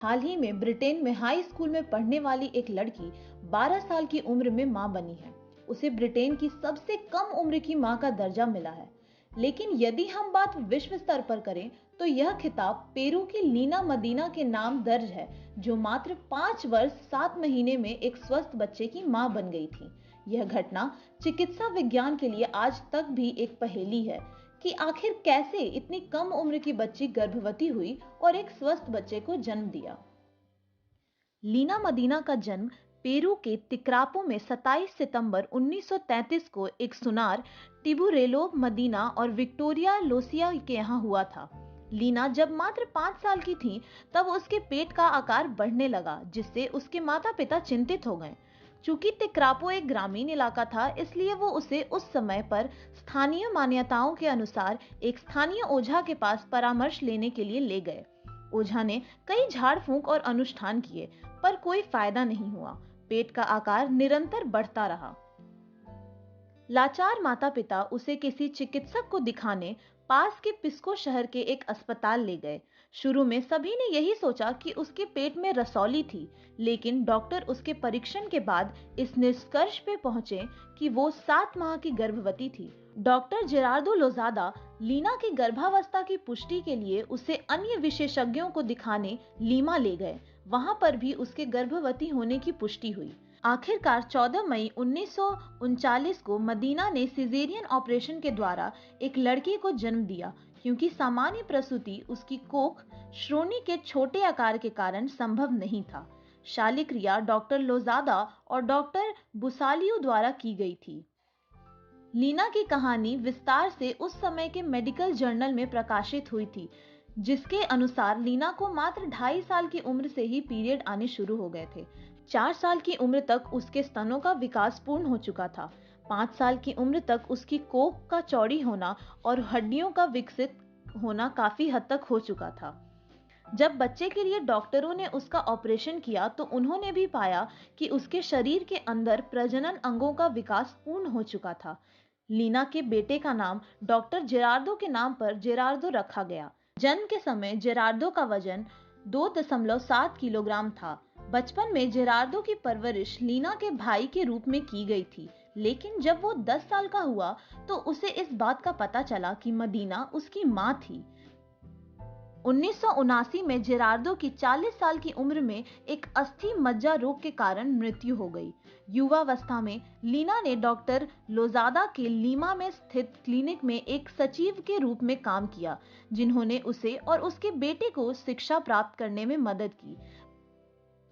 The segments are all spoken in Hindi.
हाल ही में ब्रिटेन में हाई स्कूल में पढ़ने वाली एक लड़की 12 साल की उम्र में मां बनी है। उसे ब्रिटेन की सबसे कम उम्र की मां का दर्जा मिला है। लेकिन यदि हम बात विश्व स्तर पर करें तो यह खिताब पेरू की लीना मदीना के नाम दर्ज है, जो मात्र 5 वर्ष 7 महीने में एक स्वस्थ बच्चे की मां बन गई थी। यह घटना चिकित्सा विज्ञान के लिए आज तक भी एक पहेली है कि आखिर कैसे इतनी कम उम्र की बच्ची गर्भवती हुई और एक स्वस्थ बच्चे को जन्म दिया। लीना मदीना का जन्म पेरू के तिक्रापो में 27 सितंबर 1933 को एक सुनार टिबुरेलो मदीना और विक्टोरिया लोसिया के यहाँ हुआ था। लीना जब मात्र 5 साल की थी तब उसके पेट का आकार बढ़ने लगा, जिससे उसके माता पिता चिंतित हो गए। चूंकि तिक्रापो एक ग्रामीण इलाका था, इसलिए वो उसे उस समय पर स्थानीय मान्यताओं के अनुसार एक स्थानीय ओझा के पास परामर्श लेने के लिए ले गए। ओझा ने कई झाड़ फूंक और अनुष्ठान किए, पर कोई फायदा नहीं हुआ। पेट का आकार निरंतर बढ़ता रहा। लाचार माता पिता उसे किसी चिकित्सक को दिखाने पास के पिस्को शहर के एक अस्पताल ले गए। शुरू में सभी ने यही सोचा कि उसके पेट में रसौली थी, लेकिन डॉक्टर उसके परीक्षण के बाद इस निष्कर्ष पे पहुंचे कि वो 7 माह की गर्भवती थी। डॉक्टर जेरार्डो लोजादा लीना की गर्भावस्था की पुष्टि के लिए उसे अन्य विशेषज्ञों को दिखाने लीमा ले गए। वहां पर भी उसके गर्भवती होने की पुष्टि हुई। आखिरकार 14 मई 1939 को मदीना ने सिजेरियन ऑपरेशन के द्वारा एक लड़के को जन्म दिया, क्योंकि सामान्य प्रसूति उसकी कोख श्रोणि के छोटे आकार के कारण संभव नहीं था। शाली क्रिया डॉक्टर लोजादा और डॉक्टर बुसालियो द्वारा की गई थी। लीना की कहानी विस्तार से उस समय के मेडिकल जर्नल में प्रकाशित हुई थी, जिसके अनुसार लीना को मात्र 2.5 साल की उम्र से ही पीरियड आने शुरू हो गए थे। 4 साल की उम्र तक उसके स्तनों का विकास पूर्ण हो चुका था। 5 साल की उम्र तक उसकी कोख का चौड़ी होना और हड्डियों का विकसित होना काफी हद तक हो चुका था। जब बच्चे के लिए डॉक्टरों ने उसका ऑपरेशन किया तो उन्होंने भी पाया कि उसके शरीर के अंदर प्रजनन अंगों का विकास पूर्ण हो चुका था। लीना के बेटे का नाम डॉक्टर जेरार्डो के नाम पर जेरार्डो रखा गया। जन्म के समय जेरार्डो का वजन 2.7 किलोग्राम था। बचपन में जेरार्डो की परवरिश लीना के भाई के रूप में की गई थी, लेकिन जब वो 10 साल का हुआ तो उसे इस बात का पता चला कि मदीना उसकी मां थी। 1979 में जेरार्डो की 40 साल की उम्र में एक अस्थि मज्जा रोग के कारण मृत्यु हो गई। युवावस्था में लीना ने डॉक्टर लोजादा के लीमा में स्थित क्लिनिक में एक सचिव के रूप में काम किया, जिन्होंने उसे और उसके बेटे को शिक्षा प्राप्त करने में मदद की।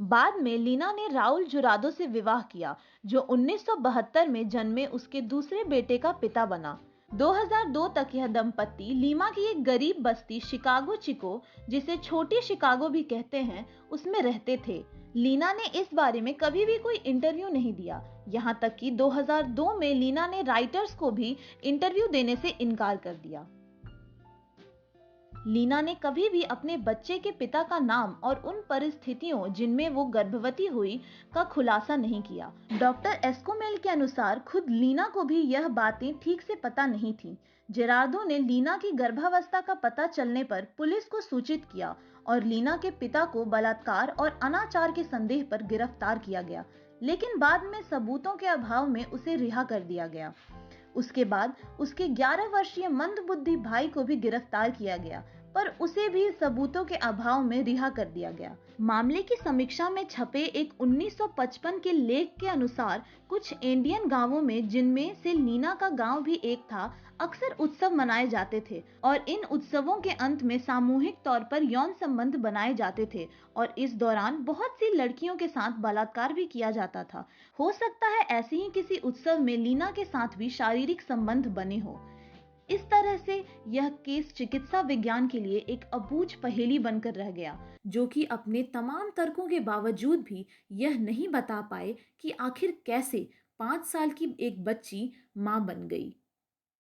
बाद में लीना ने राउल जुरादो से विवाह किया, जो 1972 में जन्मे उसके दूसरे बेटे का पिता बना। 2002 तक यह दंपत्ति लीमा की एक गरीब बस्ती शिकागो चिको, जिसे छोटी शिकागो भी कहते हैं, उसमें रहते थे। लीना ने इस बारे में कभी भी कोई इंटरव्यू नहीं दिया, यहाँ तक कि 2002 में लीना ने राइटर्स को भी इंटरव्यू देने से इनकार कर दिया। लीना ने कभी भी अपने बच्चे के पिता का नाम और उन परिस्थितियों जिनमें वो गर्भवती हुई का खुलासा नहीं किया। डॉक्टर एस्कोमेल के अनुसार खुद लीना को भी यह बातें ठीक से पता नहीं थीं। जेरार्डो ने लीना की गर्भावस्था का पता चलने पर पुलिस को सूचित किया और लीना के पिता को बलात्कार और अनाचार के संदेह पर गिरफ्तार किया गया, लेकिन बाद में सबूतों के अभाव में उसे रिहा कर दिया गया। उसके बाद उसके 11 वर्षीय मंदबुद्धि भाई को भी गिरफ्तार किया गया, पर उसे भी सबूतों के अभाव में रिहा कर दिया गया। मामले की समीक्षा में छपे एक 1955 के लेख के अनुसार कुछ इंडियन गांवों में, जिनमें से लीना का गांव भी एक था, अक्सर उत्सव मनाए जाते थे और इन उत्सवों के अंत में सामूहिक तौर पर यौन संबंध बनाए जाते थे और इस दौरान बहुत सी लड़कियों के साथ बलात्कार भी किया जाता था। हो सकता है ऐसे ही किसी उत्सव में लीना के साथ भी शारीरिक संबंध बने हो। इस तरह से यह केस चिकित्सा विज्ञान के लिए एक अबूझ पहेली बनकर रह गया, जो कि अपने तमाम तर्कों के बावजूद भी यह नहीं बता पाए कि आखिर कैसे 5 साल की एक बच्ची मां बन गई।